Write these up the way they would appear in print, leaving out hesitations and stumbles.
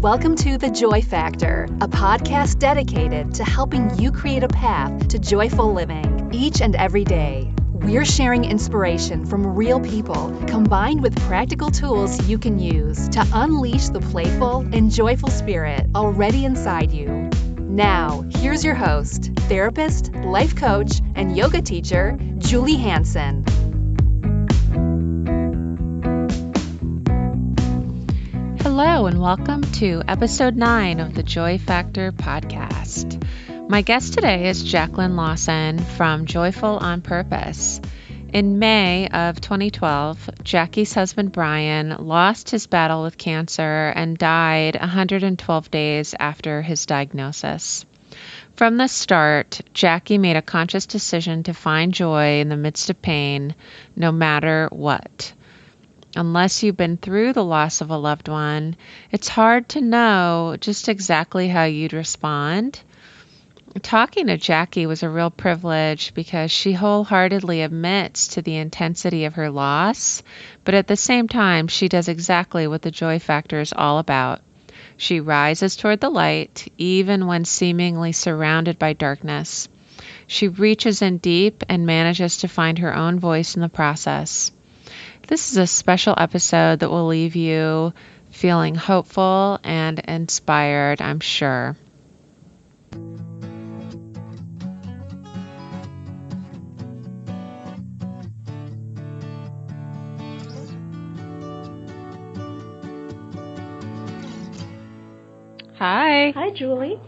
Welcome to The Joy Factor, a podcast dedicated to helping you create a path to joyful living each and every day. We're sharing inspiration from real people combined with practical tools you can use to unleash the playful and joyful spirit already inside you. Now, here's your host, therapist, life coach, and yoga teacher, Julie Hansen. Hello and welcome to episode 9 of the Joy Factor podcast. My guest today is Jacqueline Lawson from Joyful on Purpose. In May of 2012, Jackie's husband Brian lost his battle with cancer and died 112 days after his diagnosis. From the start, Jackie made a conscious decision to find joy in the midst of pain, no matter what. Unless you've been through the loss of a loved one, it's hard to know just exactly how you'd respond. Talking to Jackie was a real privilege because she wholeheartedly admits to the intensity of her loss, but at the same time, she does exactly what the Joy Factor is all about. She rises toward the light, even when seemingly surrounded by darkness. She reaches in deep and manages to find her own voice in the process. This is a special episode that will leave you feeling hopeful and inspired, I'm sure. Hi. Hi, Julie.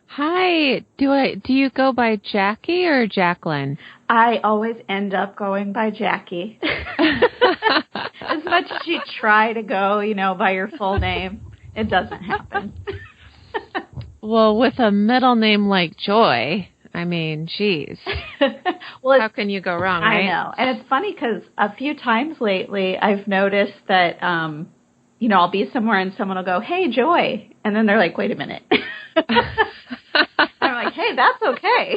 Hi. Do you go by Jackie or Jacqueline? I always end up going by Jackie. As much as you try to go, by your full name, it doesn't happen. Well, with a middle name like Joy, I mean, geez. Well, how can you go wrong, right? I know. And it's funny because a few times lately I've noticed that, I'll be somewhere and someone will go, "Hey, Joy." And then they're like, "Wait a minute." I'm like, "Hey, that's okay."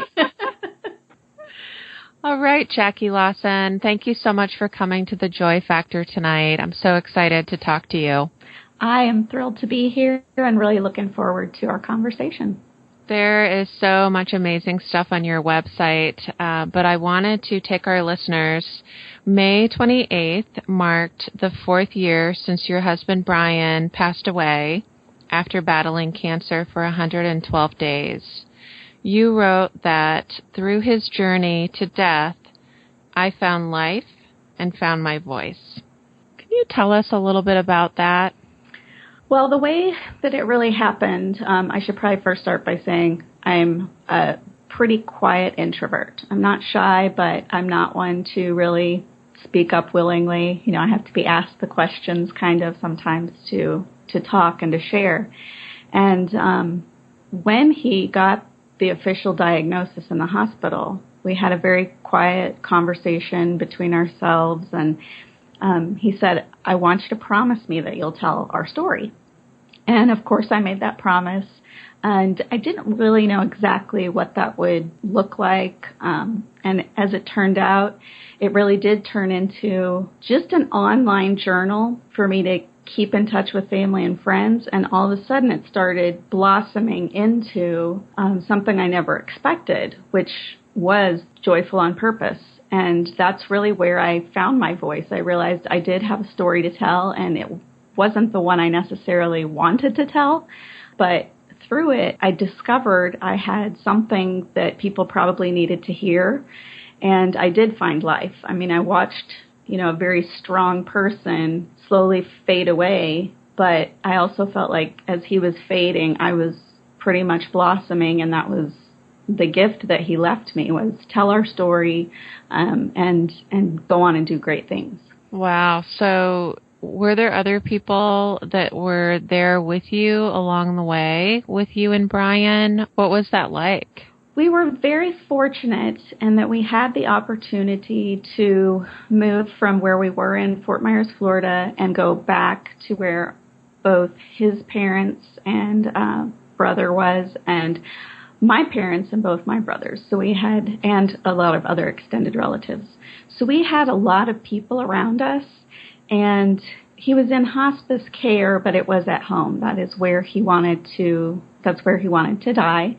All right, Jackie Lawson, thank you so much for coming to the Joy Factor tonight. I'm so excited to talk to you. I am thrilled to be here and really looking forward to our conversation. There is so much amazing stuff on your website, but I wanted to take our listeners. May 28th marked the 4th year since your husband Brian passed away after battling cancer for 112 days. You wrote that through his journey to death, I found life and found my voice. Can you tell us a little bit about that? Well, the way that it really happened, I should probably first start by saying I'm a pretty quiet introvert. I'm not shy, but I'm not one to really speak up willingly. I have to be asked the questions kind of sometimes to talk and to share. And when he got the official diagnosis in the hospital, we had a very quiet conversation between ourselves, and he said, "I want you to promise me that you'll tell our story." And of course I made that promise, and I didn't really know exactly what that would look like, and as it turned out, it really did turn into just an online journal for me to keep in touch with family and friends, and all of a sudden it started blossoming into something I never expected, which was Joyful on Purpose. And that's really where I found my voice. I realized I did have a story to tell, and it wasn't the one I necessarily wanted to tell, but through it I discovered I had something that people probably needed to hear, and I did find life. I mean, I watched a very strong person slowly fade away, but I also felt like as he was fading, I was pretty much blossoming, and that was the gift that he left me, was tell our story and go on and do great things. Wow. So were there other people that were there with you along the way, with you and Brian? What was that like? We were very fortunate in that we had the opportunity to move from where we were in Fort Myers, Florida, and go back to where both his parents and brother was. And my parents and both my brothers. So we had, and a lot of other extended relatives. So we had a lot of people around us, and he was in hospice care, but it was at home. That's where he wanted to die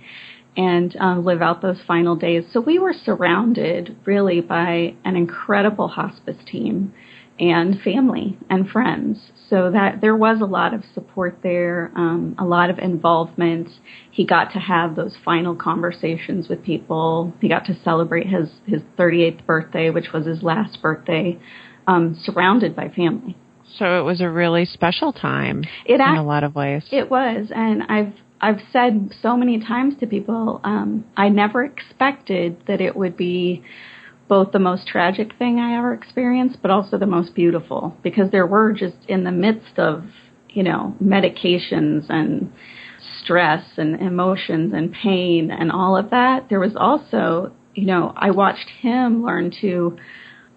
and live out those final days. So we were surrounded really by an incredible hospice team and family and friends. So that there was a lot of support there, a lot of involvement. He got to have those final conversations with people. He got to celebrate his 38th birthday, which was his last birthday, surrounded by family. So it was a really special time in a lot of ways. It was, and I've said so many times to people, I never expected that it would be both the most tragic thing I ever experienced, but also the most beautiful, because there were just in the midst of, medications and stress and emotions and pain and all of that, there was also, I watched him learn to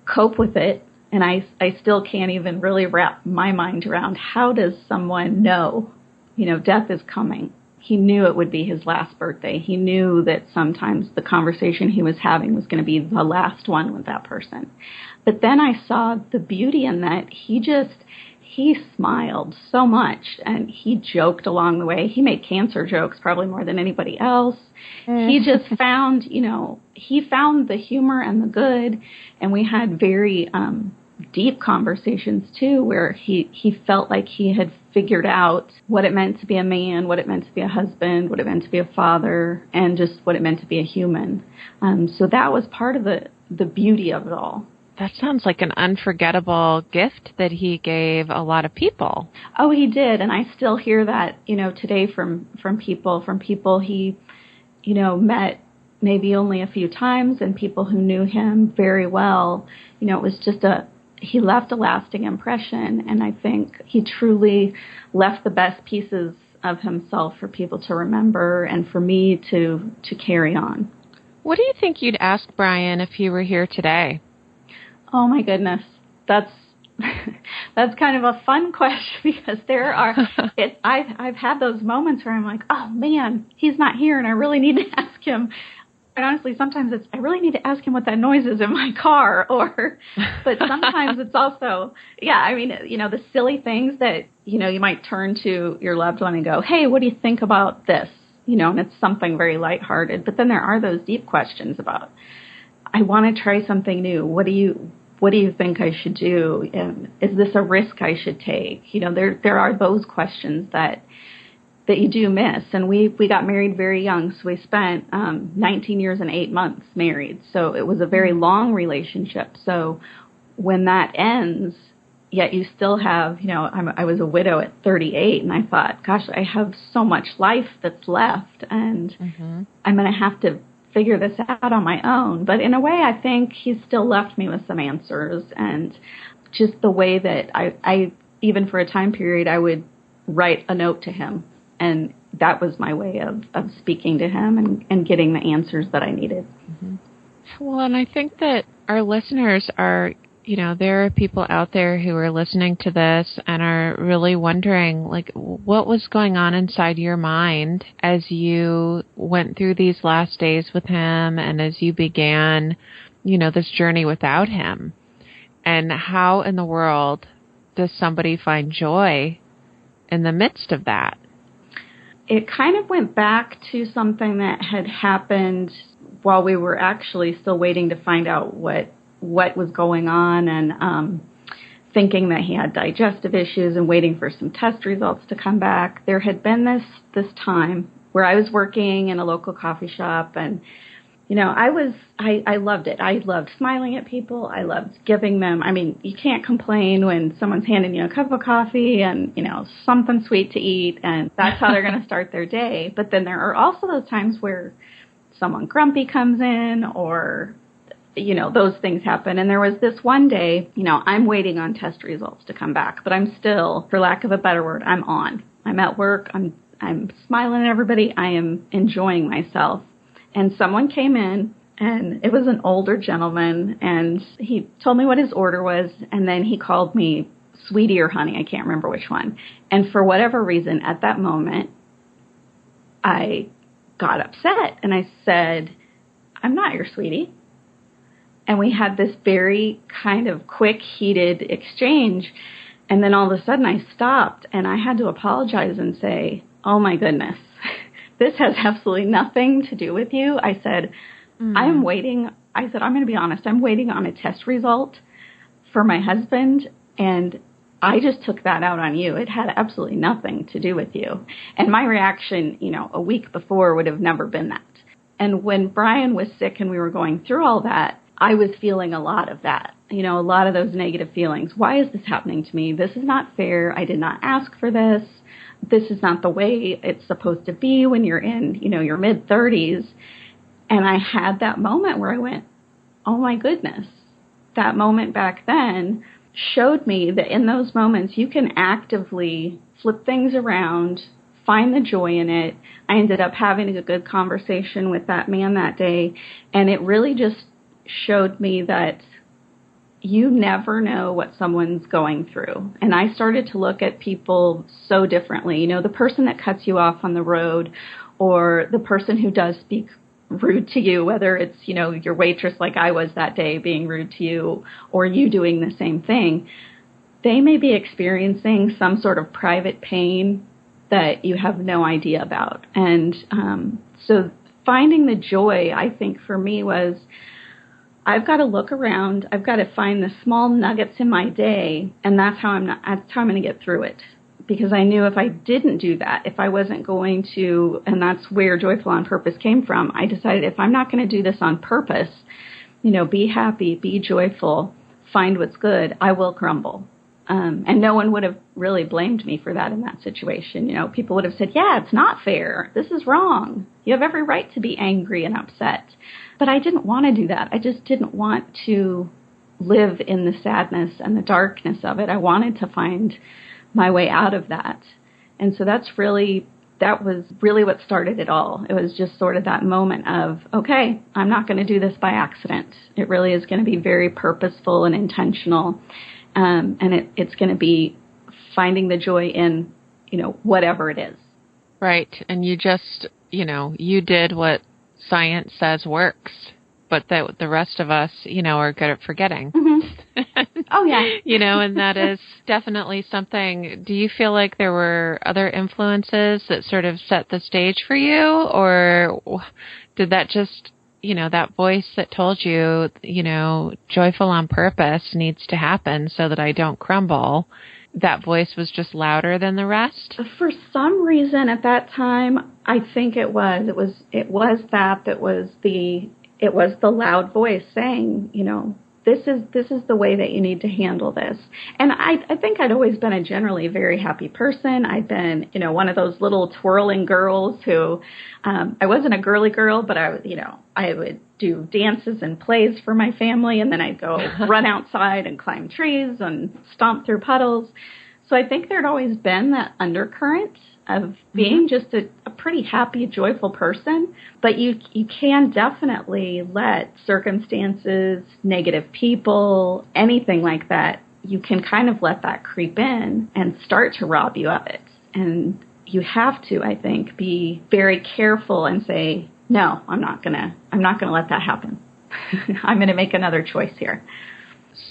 cope with it. And I still can't even really wrap my mind around how does someone know, death is coming. He knew it would be his last birthday. He knew that sometimes the conversation he was having was going to be the last one with that person. But then I saw the beauty in that he smiled so much, and he joked along the way. He made cancer jokes probably more than anybody else. He just found, he found the humor and the good, and we had very deep conversations too, where he felt like he had figured out what it meant to be a man, what it meant to be a husband, what it meant to be a father, and just what it meant to be a human. So that was part of the beauty of it all. That sounds like an unforgettable gift that he gave a lot of people. Oh, he did, and I still hear that, today from people he, met maybe only a few times, and people who knew him very well. It was just he left a lasting impression, and I think he truly left the best pieces of himself for people to remember and for me to carry on. What do you think you'd ask Brian if he were here today? Oh my goodness, that's kind of a fun question, because I've had those moments where I'm like, oh man, he's not here, and I really need to ask him. And honestly, sometimes I really need to ask him what that noise is in my car, but sometimes it's also, the silly things that, you might turn to your loved one and go, hey, what do you think about this? And it's something very lighthearted. But then there are those deep questions about, I want to try something new. What do you think I should do? And is this a risk I should take? There are those questions that you do miss. And we got married very young, so we spent 19 years and 8 months married. So it was a very long relationship. So when that ends, yet you still have, I was a widow at 38, and I thought, gosh, I have so much life that's left, and I'm going to have to figure this out on my own. But in a way, I think he's still left me with some answers, and just the way that I even for a time period, I would write a note to him. And that was my way of speaking to him and getting the answers that I needed. Mm-hmm. Well, and I think that our listeners are, there are people out there who are listening to this and are really wondering, like, what was going on inside your mind as you went through these last days with him and as you began, this journey without him. And how in the world does somebody find joy in the midst of that? It kind of went back to something that had happened while we were actually still waiting to find out what was going on, and thinking that he had digestive issues and waiting for some test results to come back. There had been this time where I was working in a local coffee shop, and I loved it. I loved smiling at people. I loved giving them, you can't complain when someone's handing you a cup of coffee and, something sweet to eat, and that's how they're going to start their day. But then there are also those times where someone grumpy comes in, or, those things happen. And there was this one day, I'm waiting on test results to come back, but I'm still, for lack of a better word, I'm on. I'm at work. I'm smiling at everybody. I am enjoying myself. And someone came in, and it was an older gentleman, and he told me what his order was, and then he called me sweetie or honey. I can't remember which one. And for whatever reason, at that moment, I got upset. And I said, I'm not your sweetie. And we had this very kind of quick, heated exchange. And then all of a sudden I stopped and I had to apologize and say, oh my goodness, this has absolutely nothing to do with you. I said, I'm waiting. I said, I'm going to be honest. I'm waiting on a test result for my husband. And I just took that out on you. It had absolutely nothing to do with you. And my reaction, a week before would have never been that. And when Brian was sick and we were going through all that, I was feeling a lot of that, a lot of those negative feelings. Why is this happening to me? This is not fair. I did not ask for this. This is not the way it's supposed to be when you're in, your mid-30s. And I had that moment where I went, oh my goodness. That moment back then showed me that in those moments you can actively flip things around, find the joy in it. I ended up having a good conversation with that man that day, and it really just showed me that you never know what someone's going through. And I started to look at people so differently. The person that cuts you off on the road, or the person who does speak rude to you, whether it's, your waitress like I was that day being rude to you, or you doing the same thing, they may be experiencing some sort of private pain that you have no idea about. And so finding the joy, I think for me was, I've got to look around. I've got to find the small nuggets in my day, and that's how I'm going to get through it. Because I knew if I didn't do that, if I wasn't going to, and that's where Joyful on Purpose came from, I decided if I'm not going to do this on purpose, be happy, be joyful, find what's good, I will crumble. And no one would have really blamed me for that in that situation. People would have said, yeah, it's not fair. This is wrong. You have every right to be angry and upset. But I didn't want to do that. I just didn't want to live in the sadness and the darkness of it. I wanted to find my way out of that. And so that was really what started it all. It was just sort of that moment of, okay, I'm not going to do this by accident. It really is going to be very purposeful and intentional. And it's going to be finding the joy in, whatever it is. Right. And you just, you did what science says works, but that the rest of us, are good at forgetting. Mm-hmm. Oh, yeah. And that is definitely something. Do you feel like there were other influences that sort of set the stage for you, or did that just, that voice that told you, Joyful on Purpose needs to happen so that I don't crumble, that voice was just louder than the rest? For some reason at that time, I think it was the loud voice saying, this is the way that you need to handle this. And I think I'd always been a generally very happy person. I'd been, one of those little twirling girls who, I wasn't a girly girl, but I would do dances and plays for my family, and then I'd go run outside and climb trees and stomp through puddles. So I think there'd always been that undercurrent of being just a pretty happy, joyful person. But you can definitely let circumstances, negative people, anything like that, you can kind of let that creep in and start to rob you of it. And you have to, I think, be very careful and say, no, I'm not gonna let that happen. I'm going to make another choice here.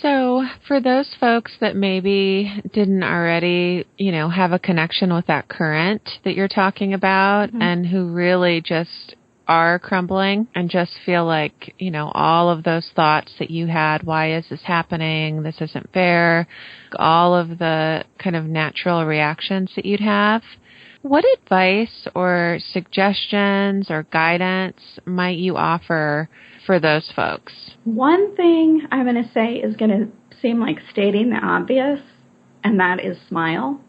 So for those folks that maybe didn't already, have a connection with that current that you're talking about, and who really just are crumbling and just feel like, all of those thoughts that you had, why is this happening? This isn't fair. All of the kind of natural reactions that you'd have. What advice or suggestions or guidance might you offer for those folks? One thing I'm going to say is going to seem like stating the obvious, and that is smile.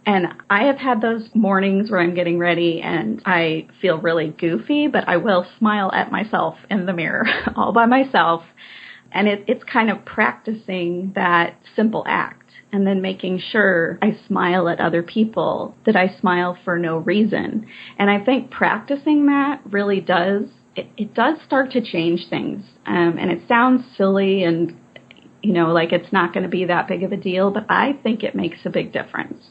And I have had those mornings where I'm getting ready and I feel really goofy, but I will smile at myself in the mirror all by myself. And it's kind of practicing that simple act. And then making sure I smile at other people, that I smile for no reason. And I think practicing that really does, it does start to change things. And it sounds silly and, like it's not going to be that big of a deal, but I think it makes a big difference.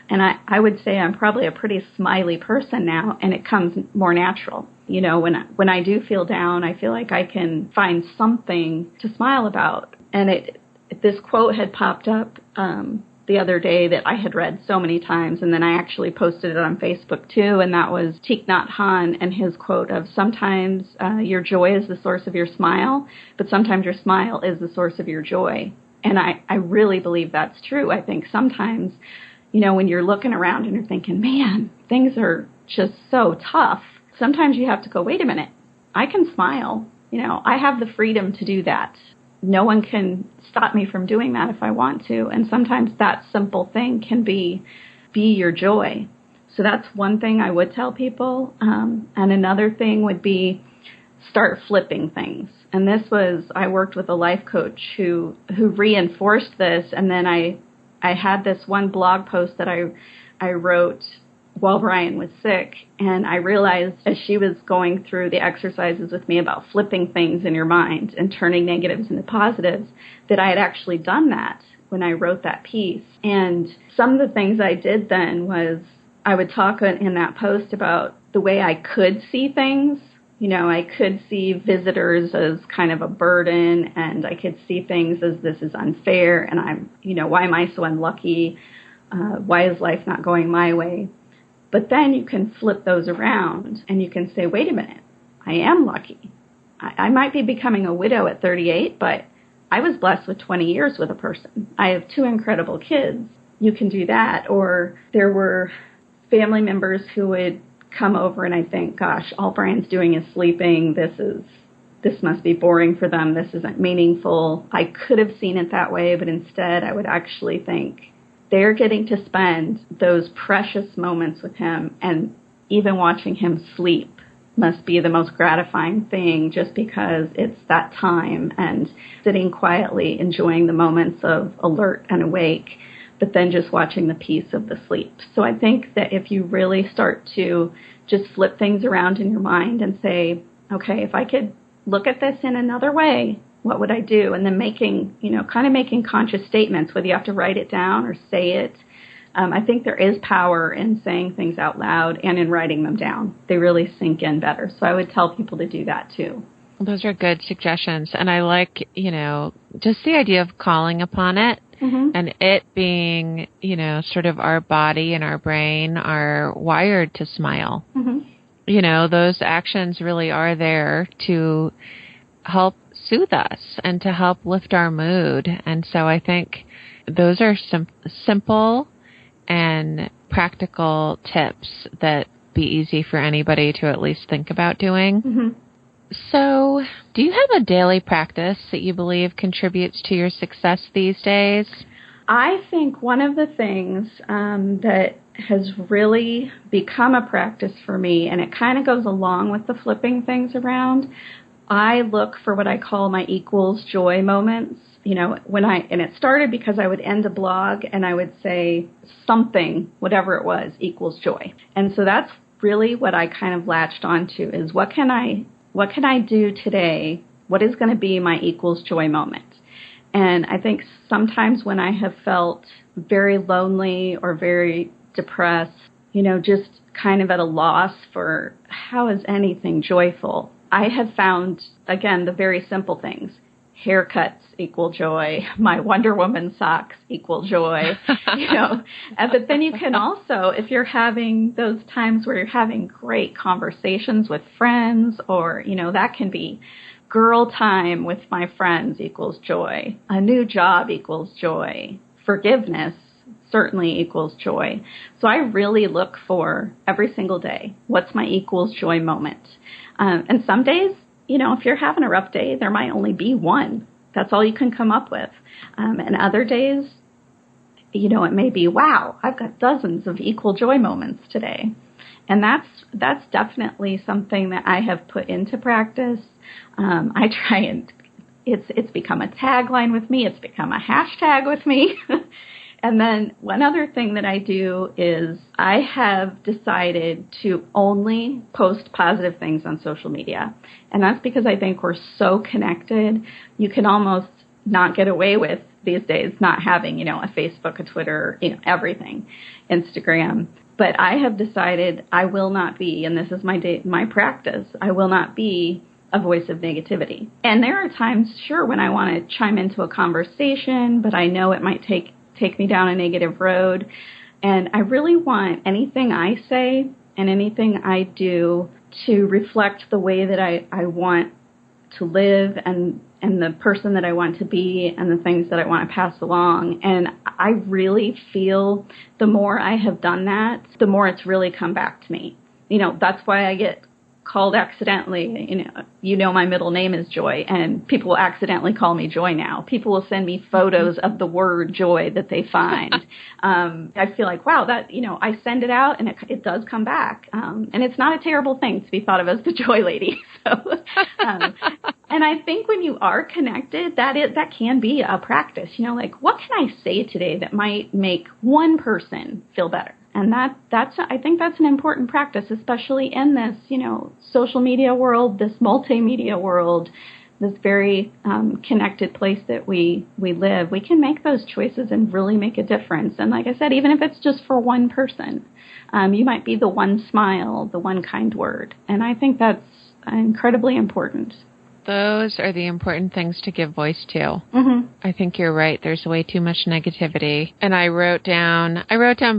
And I would say I'm probably a pretty smiley person now, and it comes more natural. When I do feel down, I feel like I can find something to smile about. And this quote had popped up the other day that I had read so many times, and then I actually posted it on Facebook too, and that was Thich Nhat Hanh and his quote of, sometimes your joy is the source of your smile, but sometimes your smile is the source of your joy. And I really believe that's true. I think sometimes, when you're looking around and you're thinking, man, things are just so tough, sometimes you have to go, wait a minute, I can smile. I have the freedom to do that. No one can stop me from doing that if I want to. And sometimes that simple thing can be your joy. So that's one thing I would tell people. And another thing would be start flipping things. And I worked with a life coach who reinforced this. And then I had this one blog post that I wrote while Brian was sick, and I realized as she was going through the exercises with me about flipping things in your mind and turning negatives into positives, that I had actually done that when I wrote that piece. And some of the things I did then was I would talk in that post about the way I could see things. I could see visitors as kind of a burden, and I could see things as this is unfair, and why am I so unlucky? Why is life not going my way? But then you can flip those around and you can say, wait a minute, I am lucky. I might be becoming a widow at 38, but I was blessed with 20 years with a person. I have 2 incredible kids. You can do that. Or there were family members who would come over and I think, gosh, all Brian's doing is sleeping. This must be boring for them. This isn't meaningful. I could have seen it that way, but instead I would actually think, they're getting to spend those precious moments with him, and even watching him sleep must be the most gratifying thing just because it's that time and sitting quietly enjoying the moments of alert and awake, but then just watching the peace of the sleep. So I think that if you really start to just flip things around in your mind and say, okay, if I could look at this in another way, what would I do? And then making conscious statements, whether you have to write it down or say it. I think there is power in saying things out loud and in writing them down. They really sink in better. So I would tell people to do that too. Those are good suggestions. And I like, just the idea of calling upon it, mm-hmm. and it being, sort of our body and our brain are wired to smile. Mm-hmm. Those actions really are there to help soothe us and to help lift our mood. And so I think those are some simple and practical tips that be easy for anybody to at least think about doing. Mm-hmm. So do you have a daily practice that you believe contributes to your success these days? I think one of the things that has really become a practice for me, and it kind of goes along with the flipping things around, I look for what I call my equals joy moments. And it started because I would end a blog and I would say something, whatever it was, equals joy. And so that's really what I kind of latched onto is what can I do today? What is going to be my equals joy moment? And I think sometimes when I have felt very lonely or very depressed, just kind of at a loss for how is anything joyful, I have found, again, the very simple things. Haircuts equal joy. My Wonder Woman socks equal joy. But then you can also, if you're having those times where you're having great conversations with friends, or, that can be girl time with my friends equals joy. A new job equals joy. Forgiveness certainly equals joy. So I really look for every single day, what's my equals joy moment? And some days, if you're having a rough day, there might only be one. That's all you can come up with. And other days, it may be, wow, I've got dozens of equal joy moments today. And that's definitely something that I have put into practice. I try and it's become a tagline with me. It's become a hashtag with me. And then one other thing that I do is I have decided to only post positive things on social media. And that's because I think we're so connected. You can almost not get away with these days, not having, a Facebook, a Twitter, everything, Instagram. But I have decided I will not be, and this is my practice, I will not be a voice of negativity. And there are times, sure, when I want to chime into a conversation, but I know it might take me down a negative road. And I really want anything I say and anything I do to reflect the way that I want to live and the person that I want to be and the things that I want to pass along. And I really feel the more I have done that, the more it's really come back to me. That's why I get called accidentally, my middle name is Joy, and people will accidentally call me Joy now. People will send me photos of the word joy that they find. I feel like, wow, that, I send it out and it does come back. And it's not a terrible thing to be thought of as the Joy Lady. So, and I think when you are connected, that can be a practice, like what can I say today that might make one person feel better? And I think that's an important practice, especially in this, social media world, this multimedia world, this very connected place that we live. We can make those choices and really make a difference. And like I said, even if it's just for one person, you might be the one smile, the one kind word. And I think that's incredibly important. Those are the important things to give voice to. Mm-hmm. I think you're right. There's way too much negativity. And I wrote down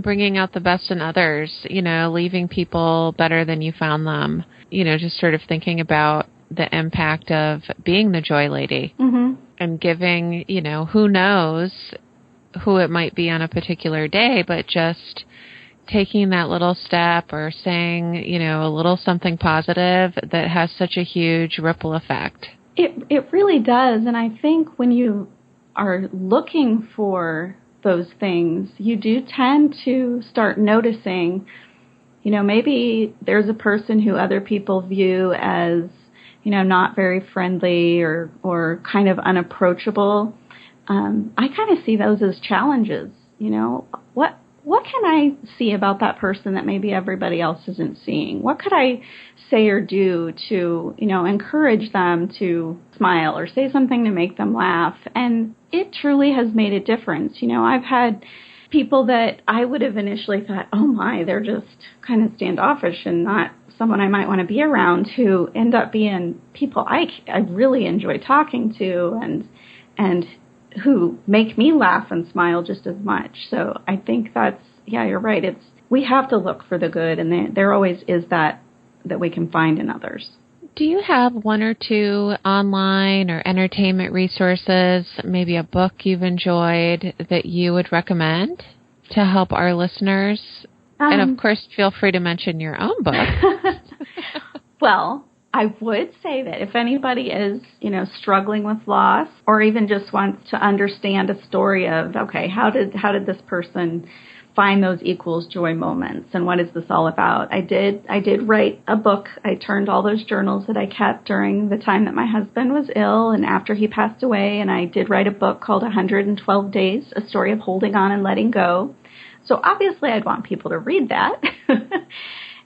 bringing out the best in others, leaving people better than you found them, just sort of thinking about the impact of being the Joy Lady mm-hmm. and giving, who knows who it might be on a particular day, but just taking that little step or saying, a little something positive that has such a huge ripple effect. It really does. And I think when you are looking for those things, you do tend to start noticing, maybe there's a person who other people view as, not very friendly or kind of unapproachable. I kind of see those as challenges. What can I see about that person that maybe everybody else isn't seeing? What could I say or do to, encourage them to smile or say something to make them laugh? And it truly has made a difference. I've had people that I would have initially thought, oh my, they're just kind of standoffish and not someone I might want to be around, who end up being people I really enjoy talking to and who make me laugh and smile just as much. So I think you're right. We have to look for the good, and there always is that we can find in others. Do you have one or two online or entertainment resources, maybe a book you've enjoyed that you would recommend to help our listeners? And of course, feel free to mention your own book. Well, I would say that if anybody is, struggling with loss, or even just wants to understand a story of, okay, how did this person find those equals joy moments, and what is this all about? I did write a book. I turned all those journals that I kept during the time that my husband was ill and after he passed away, and I did write a book called 112 Days, A Story of Holding On and Letting Go. So obviously I'd want people to read that.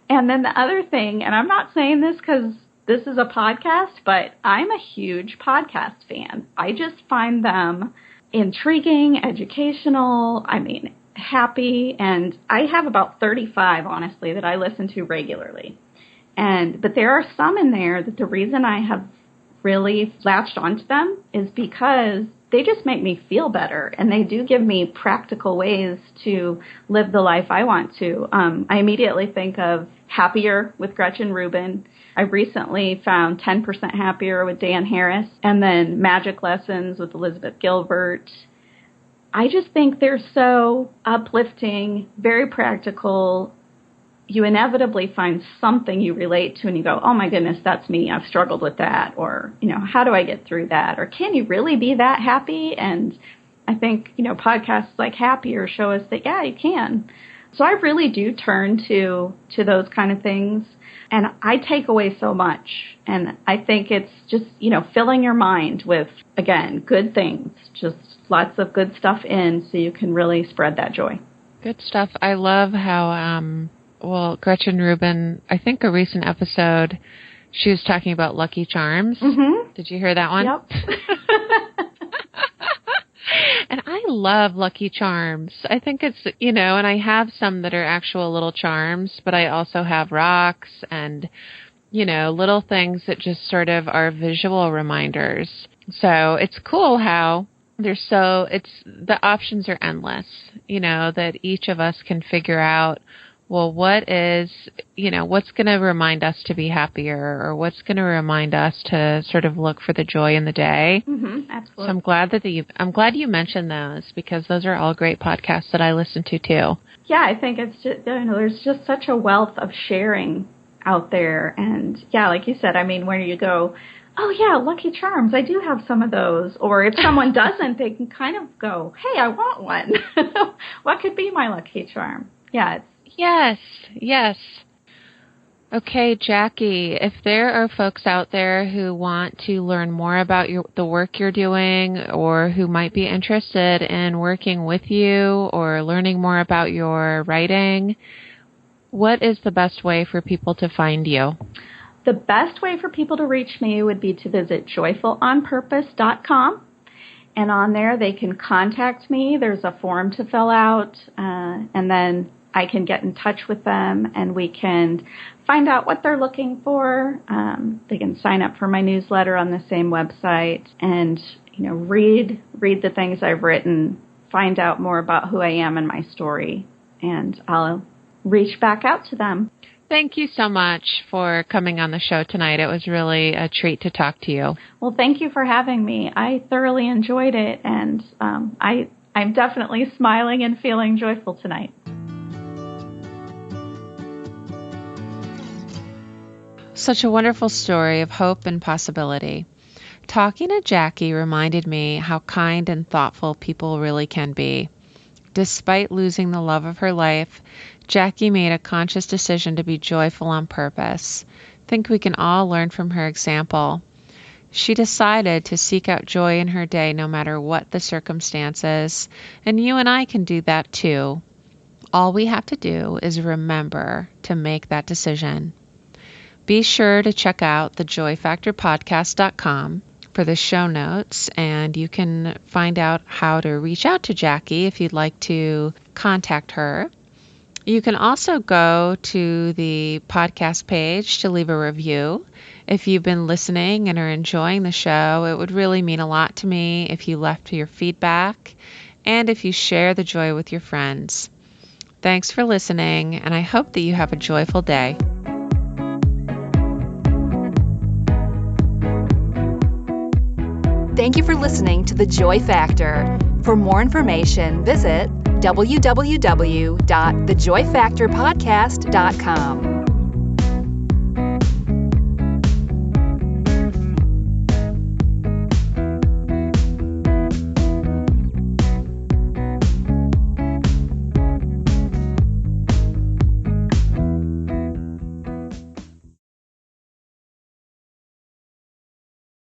And then the other thing, and I'm not saying this because this is a podcast, but I'm a huge podcast fan. I just find them intriguing, educational, happy, and I have about 35, honestly, that I listen to regularly. But there are some in there that the reason I have really latched onto them is because they just make me feel better, and they do give me practical ways to live the life I want to. I immediately think of Happier with Gretchen Rubin. I recently found 10% Happier with Dan Harris, and then Magic Lessons with Elizabeth Gilbert. I just think they're so uplifting, very practical. You inevitably find something you relate to and you go, oh my goodness, that's me. I've struggled with that. Or, how do I get through that? Or can you really be that happy? And I think, podcasts like Happier show us that, yeah, you can. So I really do turn to those kind of things. And I take away so much. And I think it's just, filling your mind with, again, good things, just lots of good stuff in so you can really spread that joy. Good stuff. I love how, Gretchen Rubin, I think a recent episode, she was talking about Lucky Charms. Mm-hmm. Did you hear that one? Yep. love Lucky Charms. I think it's, and I have some that are actual little charms, but I also have rocks and, little things that just sort of are visual reminders. So it's cool how the options are endless, that each of us can figure out, well, what's going to remind us to be happier, or what's going to remind us to sort of look for the joy in the day. Mm-hmm, absolutely. So I'm glad you mentioned those, because those are all great podcasts that I listen to too. Yeah, I think it's just, there's just such a wealth of sharing out there. And yeah, like you said, I mean, where you go, oh yeah, Lucky Charms, I do have some of those. Or if someone doesn't, they can kind of go, hey, I want one. What could be my Lucky Charm? Yeah. Yes. Okay, Jackie, if there are folks out there who want to learn more about the work you're doing, or who might be interested in working with you or learning more about your writing, what is the best way for people to find you? The best way for people to reach me would be to visit joyfulonpurpose.com. And on there, they can contact me. There's a form to fill out, and then I can get in touch with them, and we can find out what they're looking for. They can sign up for my newsletter on the same website, and read the things I've written, find out more about who I am and my story, and I'll reach back out to them. Thank you so much for coming on the show tonight. It was really a treat to talk to you. Well, thank you for having me. I thoroughly enjoyed it, and I'm definitely smiling and feeling joyful tonight. Such a wonderful story of hope and possibility. Talking to Jackie reminded me how kind and thoughtful people really can be. Despite losing the love of her life, Jackie made a conscious decision to be joyful on purpose. I think we can all learn from her example. She decided to seek out joy in her day no matter what the circumstances, and you and I can do that too. All we have to do is remember to make that decision. Be sure to check out thejoyfactorpodcast.com for the show notes, and you can find out how to reach out to Jackie if you'd like to contact her. You can also go to the podcast page to leave a review. If you've been listening and are enjoying the show, it would really mean a lot to me if you left your feedback and if you share the joy with your friends. Thanks for listening, and I hope that you have a joyful day. Thank you for listening to The Joy Factor. For more information, visit www.thejoyfactorpodcast.com.